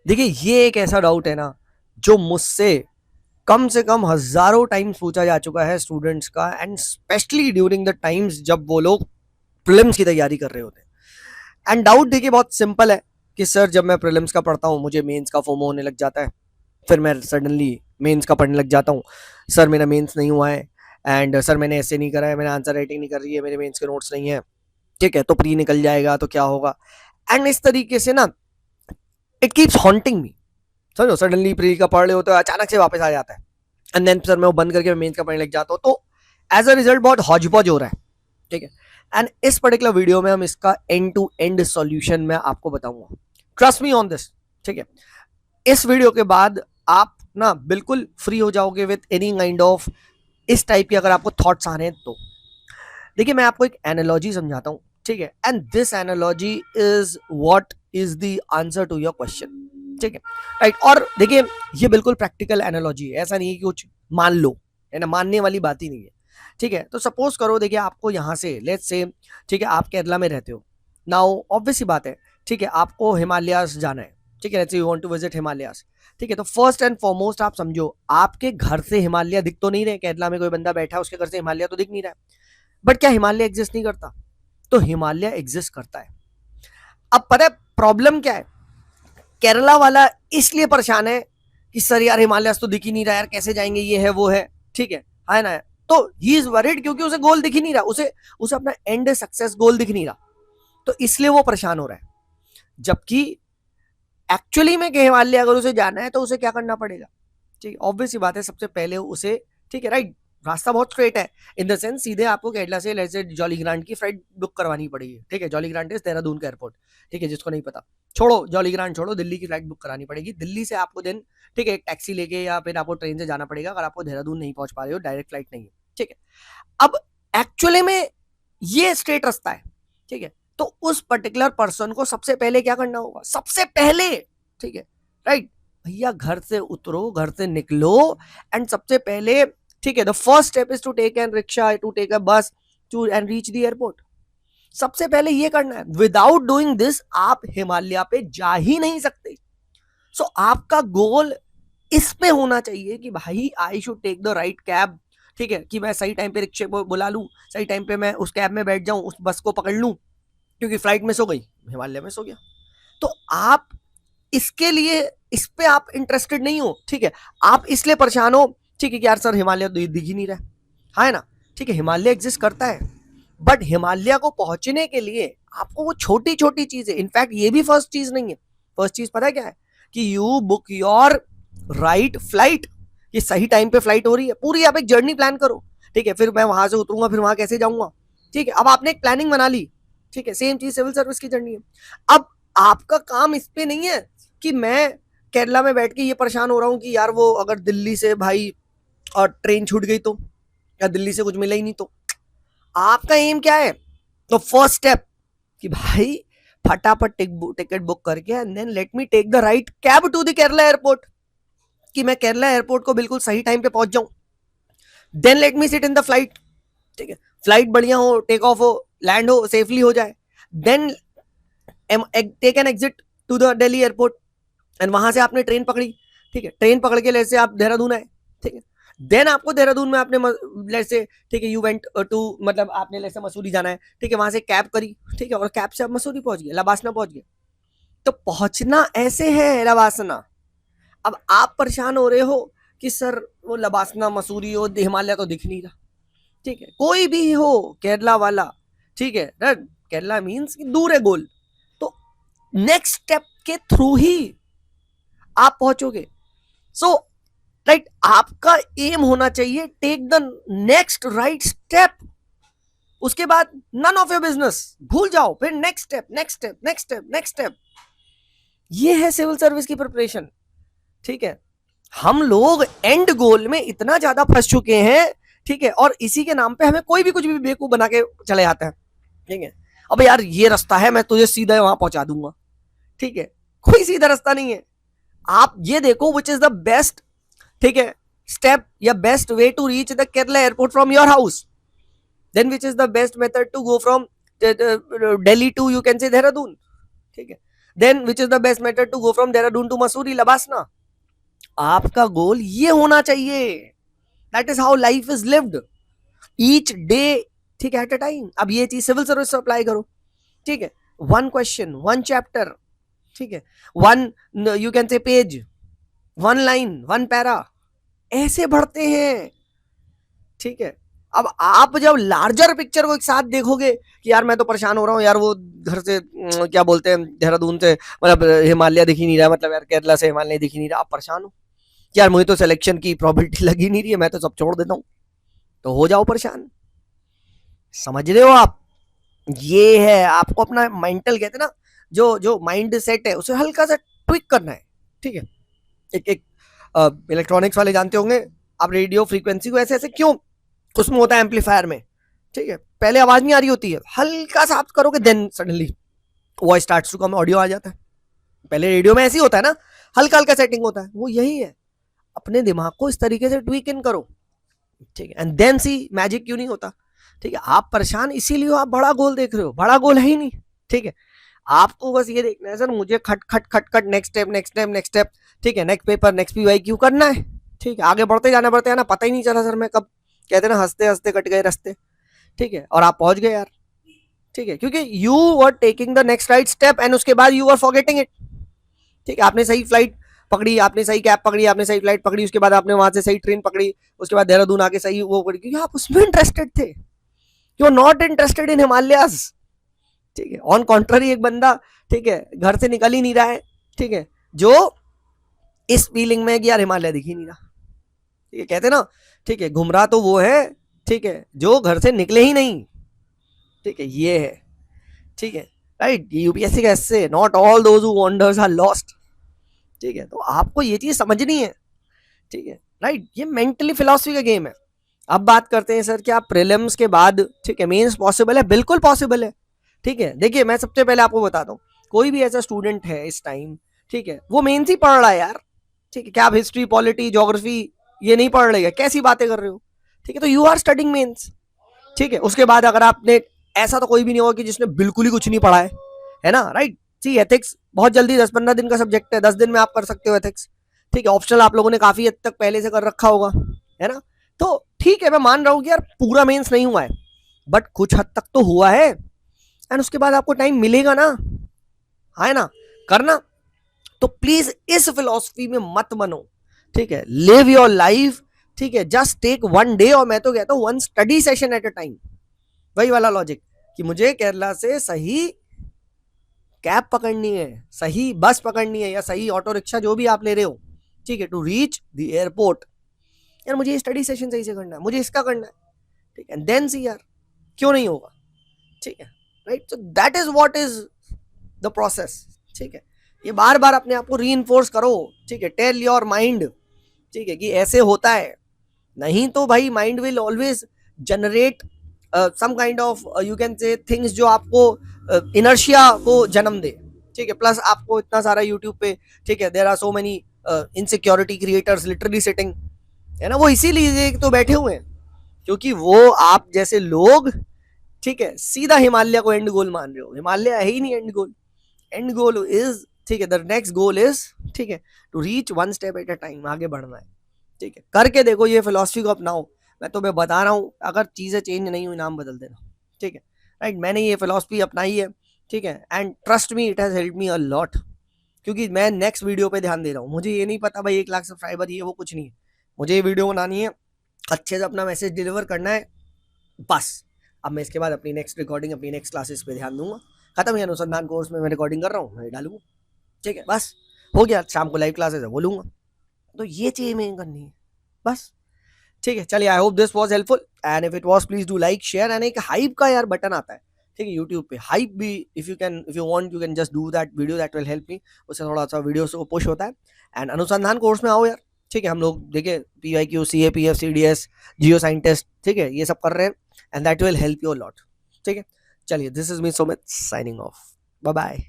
देखिए ये एक ऐसा डाउट है ना जो मुझसे कम से कम हजारों टाइम्स पूछा जा चुका है स्टूडेंट्स का, and specially during the times जब वो लोग प्रीलिम्स की तैयारी कर रहे होते हैं। एंड डाउट देखिए बहुत सिंपल है कि सर जब मैं प्रीलिम्स का पढ़ता हूँ मुझे मेंस का फोमो होने लग जाता है, फिर मैं सडनली मेंस का पढ़ने लग जाता हूँ, सर मेरा मेंस नहीं हुआ है, एंड सर मैंने ऐसे नहीं करा है, मैंने आंसर राइटिंग नहीं कर रही है, मेरे मेंस के नोट्स नहीं है, ठीक है, तो प्री निकल जाएगा तो क्या होगा। एंड इस तरीके से ना इट कीप्स हॉन्टिंग मी। समझो सडनली प्री का पढ़ रहे हो तो अचानक से वापस आ जाता है, एंड देन सर मैं वो बंद करके मेंस का पढ़ने लग जाता हूँ, तो एज अ रिजल्ट बहुत हॉज पॉज हो रहा है, ठीक है। एंड इस पर्टिकुलर वीडियो में हम इसका एंड टू एंड सॉल्यूशन मैं आपको बताऊंगा, ट्रस्ट मी ऑन दिस, ठीक है। इस वीडियो के बाद आप ना बिल्कुल फ्री हो जाओगे विथ एनी काइंड ऑफ इस टाइप के अगर आपको थॉट्स आ रहे हैं तो। देखिए मैं आपको एक एनालॉजी समझाता हूँ, ठीक है, and this analogy is what is the answer to your question, ठीक है, राइट। और देखिए ये बिल्कुल प्रैक्टिकल एनालॉजी है, ऐसा नहीं है कि कुछ मान लो, है ना, मानने वाली बात ही नहीं है, ठीक है। तो सपोज करो देखिए आपको यहाँ से लेट्स से, ठीक है, आप केरला में रहते हो, नाउ ऑब्वियस सी बात है, ठीक है, आपको हिमालयास जाना है, ठीक है, let's say you want to visit Himalayas, ठीक है। तो फर्स्ट एंड फॉरमोस्ट आप समझो आपके घर से हिमालय दिख तो नहीं रहे, केरला में कोई बंदा बैठा है उसके घर से हिमालय तो दिख नहीं रहा है, बट क्या हिमालय एग्जिस्ट नहीं करता? तो हिमालय एग्जिस्ट करता है। अब पता है प्रॉब्लम क्या है, केरला वाला इसलिए परेशान है कि सर यार हिमालय तो दिख ही नहीं रहा यार, कैसे जाएंगे, ये है वो है, ठीक है ना। तो ही इज वरिड क्योंकि उसे गोल दिख ही नहीं रहा, उसे उसे अपना एंड सक्सेस गोल दिख नहीं रहा, तो इसलिए वो परेशान हो रहा है। जबकि एक्चुअली में हिमालय अगर उसे जाना है तो उसे क्या करना पड़ेगा, ठीक है, ऑब्वियस ही बात है, सबसे पहले उसे, ठीक है, राइट, रास्ता बहुत स्ट्रेट है, इन द सेंस सीधे आपको केरला से लेट्स जॉली ग्रांट की फ्लाइट बुक करवानी पड़ेगी, ठीक है, जॉली ग्रांट इज देहरादून का एयरपोर्ट, ठीक है, जिसको नहीं पता छोड़ो, जॉली ग्रांट छोड़ो, दिल्ली की फ्लाइट बुक करानी पड़ेगी, दिल्ली से आपको देन, ठीक है, एक टैक्सी लेके या फिर आपको ट्रेन से जाना पड़ेगा अगर आपको देहरादून नहीं पहुंच पा रहे हो, डायरेक्ट फ्लाइट नहीं है, ठीक है। अब एक्चुअली में ये स्ट्रेट रास्ता है, ठीक है, तो उस पर्टिकुलर पर्सन को सबसे पहले क्या करना होगा, सबसे पहले, ठीक है, राइट, भैया घर से उतरो, घर से निकलो, एंड सबसे पहले, ठीक है, the first step is to take an rickshaw, to take a bus to and reach the airport. सबसे पहले ये करना है, विदाउट डूइंग दिस आप हिमालय पे जा ही नहीं सकते। सो आपका गोल इस पे होना चाहिए कि भाई I should take the right cab, ठीक है, कि मैं सही टाइम पे रिक्शे को बुला लूं, सही टाइम पे मैं उस कैब में बैठ जाऊं, उस बस को पकड़ लूं, क्योंकि फ्लाइट मिस हो गई, हिमालय मिस हो गया। तो आप इसके लिए, इस पे आप इंटरेस्टेड नहीं हो, ठीक है, आप इसलिए परेशान हो, ठीक है, कि यार सर हिमालय दिख ही नहीं रहा, हाँ है ना, ठीक है, हिमालय एग्जिस्ट करता है, बट हिमालय को पहुंचने के लिए आपको वो छोटी छोटी चीजें, इनफैक्ट ये भी फर्स्ट चीज नहीं है, फर्स्ट चीज पता है क्या है, कि you book your right flight, ये सही टाइम पे फ्लाइट हो रही है, पूरी आप एक जर्नी प्लान करो, ठीक है, फिर मैं वहां से उतरूंगा, फिर वहां कैसे जाऊंगा, ठीक है, अब आपने एक प्लानिंग बना ली, ठीक है, सेम चीज सिविल सर्विस की जर्नी है। अब आपका काम इस पे नहीं है कि मैं केरला में बैठ के ये परेशान हो रहा हूँ कि यार वो अगर दिल्ली से भाई और ट्रेन छूट गई तो, या दिल्ली से कुछ मिला ही नहीं तो, आपका एम क्या है, तो फर्स्ट स्टेप कि भाई फटाफट टिकट बुक करके and then let me take the right cab to the Kerala airport, कि मैं केरला एयरपोर्ट को बिल्कुल सही टाइम पे पहुंच जाऊं, then let me sit in the flight, ठीक है, फ्लाइट बढ़िया हो, टेक ऑफ हो, लैंड हो, सेफली हो जाए, then take an exit to the Delhi airport, and वहां से आपने ट्रेन पकड़ी, ठीक है, ट्रेन पकड़ के जैसे आप देहरादून आए, ठीक है, देन आपको देहरादून में आपने जैसे, ठीक है, यू वेंट टू, मतलब आपने जैसे मसूरी जाना है, ठीक है, वहां से कैब करी, ठीक है, और कैब से आप मसूरी पहुंच गए, लबासना पहुंच गए। तो पहुंचना ऐसे है लबासना। अब आप परेशान हो रहे हो कि सर वो लबासना मसूरी हो हिमालय तो दिख नहीं रहा, ठीक है, कोई भी हो केरला वाला, ठीक है, केरला मीन्स दूर है गोल, तो नेक्स्ट स्टेप के थ्रू ही आप पहुंचोगे। सो राइट, आपका एम होना चाहिए take the next right step, उसके बाद नन ऑफ योर बिजनेस, भूल जाओ, फिर next step, next step, next step, next step. ये है सिविल सर्विस की प्रिपरेशन, ठीक है। हम लोग एंड गोल में इतना ज्यादा फंस चुके हैं, ठीक है, और इसी के नाम पे हमें कोई भी कुछ भी बेवकूफ बना के चले जाते हैं, ठीक है। अब यार ये रास्ता है, मैं तुझे सीधा वहां पहुंचा दूंगा, ठीक है, कोई सीधा रास्ता नहीं है। आप ये देखो विच इज द बेस्ट, ठीक है, स्टेप या best way to reach the Kerala airport from your house, then which is the best method to go from Delhi to you can say Dehradun, ठीक है। Then which is the best method to go from Dehradun to Mussoorie? LBSNAA. आपका goal ये होना चाहिए। That is how life is lived, each day, ठीक है, eight a time. अब ये चीज सिविल सर्विस अप्लाई करो, ठीक है, वन क्वेश्चन, वन चैप्टर, ठीक है, वन, यू कैन से page, one line, one para, ऐसे बढ़ते हैं, ठीक है। अब आप जब लार्जर पिक्चर को एक साथ देखोगे कि यार मैं तो परेशान हो रहा हूँ यार, वो घर से क्या बोलते हैं, देहरादून से मतलब हिमालय दिख ही नहीं रहा, मतलब यार केरला से हिमालय दिख ही नहीं रहा, आप परेशान हो यार, मुझे तो सिलेक्शन की प्रोबेबिलिटी लगी नहीं रही है, मैं तो सब छोड़ देता हूँ, तो हो जाओ परेशान। समझ रहे हो आप? ये है आपको अपना मेंटल, कहते हैं ना, जो जो माइंड सेट है उसे हल्का सा ट्विक करना है, ठीक है। एक एक इलेक्ट्रॉनिक्स वाले जानते होंगे आप, रेडियो फ्रीक्वेंसी को ऐसे ऐसे क्यों, उसमें होता है एम्पलीफायर में, ठीक है, पहले आवाज नहीं आ रही होती है, हल्का सा आप करोगे then suddenly voice starts to come, audio आ जाता है। पहले रेडियो में ऐसे ही होता है ना, हल्का हल्का सेटिंग होता है, वो यही है। अपने दिमाग को इस तरीके से ट्वीक इन करो, ठीक है, एंड देन सी मैजिक क्यों नहीं होता, ठीक है। आप परेशान इसीलिए आप बड़ा गोल देख रहे हो, बड़ा गोल है ही नहीं, ठीक है। आपको बस ये देखना है सर, मुझे खट खट खट खट, next step next step next step, ठीक है, नेक्स्ट पेपर नेक्स्ट PYQ करना है, ठीक है। आगे बढ़ते जाना पता ही नहीं चला सर मैं कब, कहते ना हंसते हंसते कट गए रास्ते, ठीक है, और आप पहुंच गए यार, ठीक है, क्योंकि you were taking the next right step and उसके बाद यू वर फॉरगेटिंग इट, ठीक है। आपने सही फ्लाइट पकड़ी, आपने सही कैब पकड़ी, आपने सही फ्लाइट पकड़ी, उसके बाद आपने वहां से सही ट्रेन पकड़ी, उसके बाद देहरादून आके सही वो पकड़ी, क्योंकि आप उसमें इंटरेस्टेड थे, you are not interested in Himalayas, ठीक है। ऑन कॉन्ट्ररी एक बंदा, ठीक है, घर से निकल ही नहीं रहा है, ठीक है, जो इस फीलिंग में कि यार हिमालय दिख ही नहीं रहा, ठीक है, कहते ना, ठीक है, घुमरा तो वो है, ठीक है, जो घर से निकले ही नहीं, ठीक है, ये है, ठीक है, राइट। यूपीएससी का ऐसे, not all those who wanders are lost, ठीक है। तो आपको ये चीज समझनी है, ठीक है, राइट। ये मेंटली फिलॉसफी का गेम है। अब बात करते हैं सर क्या प्रीलिम्स के बाद, ठीक है, मेंस पॉसिबल है? बिल्कुल पॉसिबल है, ठीक है। देखिए मैं सबसे पहले आपको बताता हूँ, कोई भी ऐसा स्टूडेंट है इस टाइम, ठीक है, वो मेंस ही पढ़ रहा है यार, ठीक है, क्या आप हिस्ट्री पॉलिटी ज्योग्राफी ये नहीं पढ़ रहे हैं? कैसी बातें कर रहे हो, ठीक है, तो यू आर स्टडिंग मेंस, ठीक है। उसके बाद अगर आपने, ऐसा तो कोई भी नहीं होगा कि जिसने बिल्कुल ही कुछ नहीं पढ़ा है ना, राइट। सी एथिक्स बहुत जल्दी 10-15 दिन का सब्जेक्ट है, 10 दिन में आप कर सकते हो एथिक्स, ठीक है। ऑप्शनल आप लोगों ने काफी हद तक पहले से कर रखा होगा, है ना। तो ठीक है, मैं मान रहा हूँ कि यार पूरा मेंस नहीं हुआ है, बट कुछ हद तक तो हुआ है, एंड उसके बाद आपको टाइम मिलेगा ना, है ना, करना। तो प्लीज इस फिलॉसफी में मत बनो, ठीक है। लिव योर लाइफ, ठीक है, जस्ट टेक वन डे, और मैं तो कहता हूँ one study session at a time. वही वाला लॉजिक कि मुझे केरला से सही कैब पकड़नी है, सही बस पकड़नी है, या सही ऑटो रिक्शा जो भी आप ले रहे हो, ठीक है, टू रीच द एयरपोर्ट, यार मुझे स्टडी सेशन सही से करना है, मुझे इसका करना है, ठीक है, देन सी यार क्यों नहीं होगा, ठीक है, right. So that is what is the process, ठीक है। ये बार बार अपने आप को री-इन्फोर्स करो, ठीक है, टेल योर माइंड, ठीक है, कि ऐसे होता है, नहीं तो भाई mind will always generate some kind of, you can say things जो आपको इनर्शिया को जन्म दे, ठीक है। प्लस आपको इतना सारा यूट्यूब पे, ठीक है, there are so many insecurity creators literally sitting, है ना, वो इसीलिए तो बैठे हुए हैं, क्योंकि वो आप जैसे लोग, ठीक है, सीधा हिमालय को एंड गोल मान रहे हो। हिमालय है ही नहीं and goal, and goal is, ठीक है, द नेक्स्ट गोल इज, ठीक है, to reach one step at a time, आगे बढ़ना है, ठीक है। करके देखो, ये फिलॉसफी को अपनाओ, मैं तुम्हें बता रहा हूँ, अगर चीजें चेंज नहीं हुई नाम बदल देना, ठीक है, राइट। मैंने ये फिलॉसफी अपनाई है, ठीक है, and trust me it has help me a lot, क्योंकि मैं नेक्स्ट वीडियो पे ध्यान दे रहा हूँ। मुझे ये नहीं पता भाई 1 लाख सब्सक्राइबर ये वो कुछ नहीं है, मुझे ये वीडियो बनानी है, अच्छे से अपना मैसेज डिलीवर करना है, बस। अब मैं इसके बाद अपनी नेक्स्ट रिकॉर्डिंग, अपनी नेक्स्ट क्लासेस पे ध्यान दूंगा। खत्म है अनुसंधान कोर्स में मैं रिकॉर्डिंग कर रहा हूँ, मैं डालूंगा, ठीक है, बस हो गया। शाम को लाइव क्लासेस है वो लूंगा, तो ये चीज में करनी है, बस, ठीक है। चलिए, I hope this was helpful, and if it was please do like share, and एक हाइप का यार बटन आता है, ठीक है, यूट्यूब पे हाइप भी, if you want you can just do that video, that will help me, उससे थोड़ा सा वीडियो को पुश होता है। एंड अनुसंधान कोर्स में आओ यार, ठीक है, हम लोग देखिए PYQ CA PF CDS geo scientist, ठीक है, ये सब कर रहे हैं, and that will help you a lot, ठीक है। चलिए, this is me Sumit signing off, bye bye.